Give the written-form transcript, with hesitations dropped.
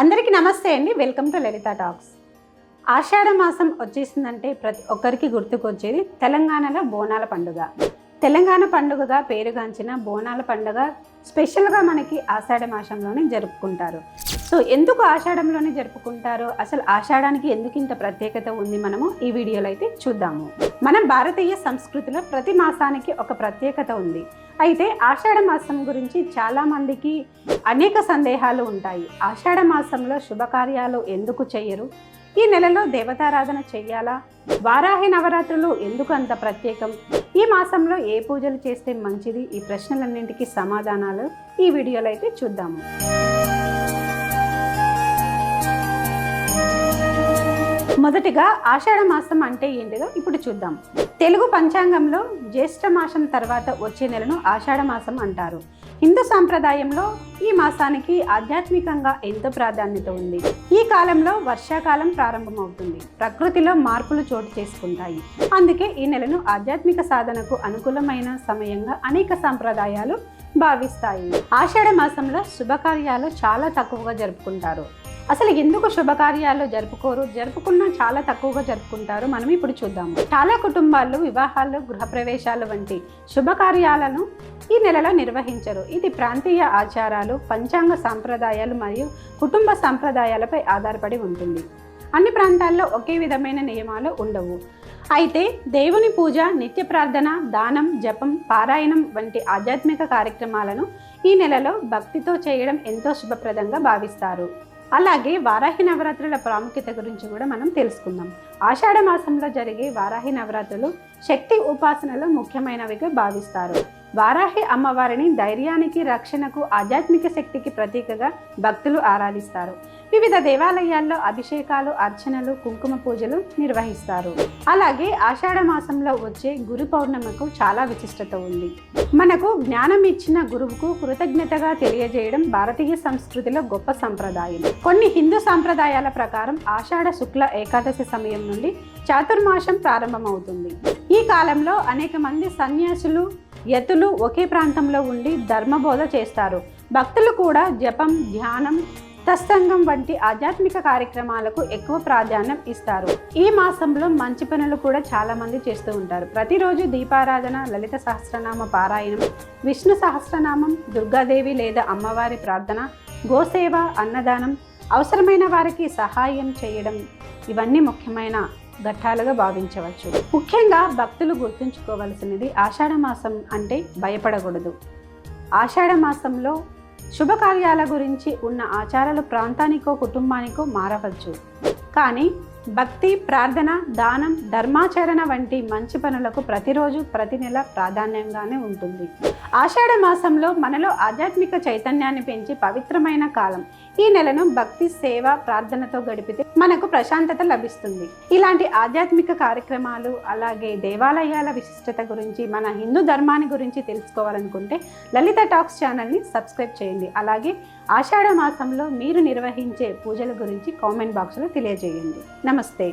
అందరికీ నమస్తే అండి. Welcome to Lalitha talks. ఆషాఢ మాసం వచ్చేసిందంటే ప్రతి ఒక్కరికి గుర్తుకొచ్చేది తెలంగాణలో బోనాల పండుగ. తెలంగాణ పండుగగా పేరుగాంచిన బోనాల పండుగ స్పెషల్గా మనకి ఆషాఢ మాసంలోనే జరుపుకుంటారు. సో ఎందుకు ఆషాఢంలోనే జరుపుకుంటారో, అసలు ఆషాఢానికి ఎందుకు ఇంత ప్రత్యేకత ఉంది, మనము ఈ వీడియోలో అయితే చూద్దాము. మన భారతీయ సంస్కృతిలో ప్రతి మాసానికి ఒక ప్రత్యేకత ఉంది. అయితే ఆషాఢ మాసం గురించి చాలామందికి అనేక సందేహాలు ఉంటాయి. ఆషాఢ మాసంలో శుభకార్యాలు ఎందుకు చెయ్యరు? ఈ నెలలో దేవతారాధన చెయ్యాలా? వారాహి నవరాత్రులు ఎందుకు అంత ప్రత్యేకం? ఈ మాసంలో ఏ పూజలు చేస్తే మంచిది? ఈ ప్రశ్నలన్నింటికి సమాధానాలు ఈ వీడియోలో అయితే చూద్దాము. మొదటిగా ఆషాఢ మాసం అంటే ఏంటిదో ఇప్పుడు చూద్దాం. తెలుగు పంచాంగంలో జ్యేష్ఠ మాసం తర్వాత వచ్చే నెలను ఆషాఢ మాసం అంటారు. హిందూ సాంప్రదాయంలో ఈ మాసానికి ఆధ్యాత్మికంగా ఎంతో ప్రాధాన్యత ఉంది. ఈ కాలంలో వర్షాకాలం ప్రారంభమవుతుంది. ప్రకృతిలో మార్పులు చోటు చేసుకుంటాయి. అందుకే ఈ నెలను ఆధ్యాత్మిక సాధనకు అనుకూలమైన సమయంగా అనేక సంప్రదాయాలు భావిస్తాయి. ఆషాఢ మాసంలో శుభకార్యాలు చాలా తక్కువగా జరుపుకుంటారు. అసలు ఎందుకు శుభకార్యాలు జరుపుకున్నా చాలా తక్కువగా జరుపుకుంటారు, మనం ఇప్పుడు చూద్దాము. చాలా కుటుంబాల్లో వివాహాలు, గృహప్రవేశాలు వంటి శుభకార్యాలను ఈ నెలలో నిర్వహించరు. ఇది ప్రాంతీయ ఆచారాలు, పంచాంగ సాంప్రదాయాలు మరియు కుటుంబ సంప్రదాయాలపై ఆధారపడి ఉంటుంది. అన్ని ప్రాంతాల్లో ఒకే విధమైన నియమాలు ఉండవు. అయితే దేవుని పూజ, నిత్య ప్రార్థన, దానం, జపం, పారాయణం వంటి ఆధ్యాత్మిక కార్యక్రమాలను ఈ నెలలో భక్తితో చేయడం ఎంతో శుభప్రదంగా భావిస్తారు. అలాగే వారాహి నవరాత్రుల ప్రాముఖ్యత గురించి కూడా మనం తెలుసుకుందాం. ఆషాఢ మాసంలో జరిగే వారాహి నవరాత్రులు శక్తి ఉపాసనలో ముఖ్యమైనవిగా భావిస్తారు. వారాహి అమ్మవారిని ధైర్యానికి, రక్షణకు, ఆధ్యాత్మిక శక్తికి ప్రతీకగా భక్తులు ఆరాధిస్తారు. వివిధ దేవాలయాల్లో అభిషేకాలు, అర్చనలు, కుంకుమ పూజలు నిర్వహిస్తారు. అలాగే ఆషాఢ మాసంలో వచ్చే గురు పౌర్ణమికు చాలా విశిష్టత ఉంది. మనకు జ్ఞానం ఇచ్చిన గురువుకు కృతజ్ఞతగా తెలియజేయడం భారతీయ సంస్కృతిలో గొప్ప సంప్రదాయం. కొన్ని హిందూ సాంప్రదాయాల ప్రకారం ఆషాఢ శుక్ల ఏకాదశి సమయం నుండి చాతుర్మాసం ప్రారంభమవుతుంది. ఈ కాలంలో అనేక మంది సన్యాసులు, యతులు ఒకే ప్రాంతంలో ఉండి ధర్మబోధ చేస్తారు. భక్తులు కూడా జపం, ధ్యానం, సత్సంగం వంటి ఆధ్యాత్మిక కార్యక్రమాలకు ఎక్కువ ప్రాధాన్యం ఇస్తారు. ఈ మాసంలో మంచి పనులు కూడా చాలా మంది చేస్తూ ఉంటారు. ప్రతిరోజు దీపారాధన, లలిత సహస్రనామ పారాయణం, విష్ణు సహస్రనామం, దుర్గాదేవి లేదా అమ్మవారి ప్రార్థన, గోసేవ, అన్నదానం, అవసరమైన వారికి సహాయం చేయడం, ఇవన్నీ ముఖ్యమైన ఘట్టాలుగా భావించవచ్చు. ముఖ్యంగా భక్తులు గుర్తుంచుకోవలసినది, ఆషాఢ మాసం అంటే భయపడకూడదు. ఆషాఢ మాసంలో శుభకార్యాల గురించి ఉన్న ఆచారాలు ప్రాంతానికో కుటుంబానికో మారవచ్చు. కానీ భక్తి, ప్రార్థన, దానం, ధర్మాచరణ వంటి మంచి పనులకు ప్రతిరోజు, ప్రతి నెల ప్రాధాన్యంగానే ఉంటుంది. ఆషాఢ మాసంలో మనలో ఆధ్యాత్మిక చైతన్యాన్ని పెంచి పవిత్రమైన కాలం. ఈ నెలను భక్తి, సేవ, ప్రార్థనతో గడిపితే మనకు ప్రశాంతత లభిస్తుంది. ఇలాంటి ఆధ్యాత్మిక కార్యక్రమాలు, అలాగే దేవాలయాల విశిష్టత గురించి, మన హిందూ ధర్మాన్ని గురించి తెలుసుకోవాలనుకుంటే లలిత టాక్స్ ఛానల్ని సబ్స్క్రైబ్ చేయండి. అలాగే ఆషాఢ మాసంలో మీరు నిర్వహించే పూజల గురించి కామెంట్ బాక్స్లో తెలియజేయండి. నమస్తే.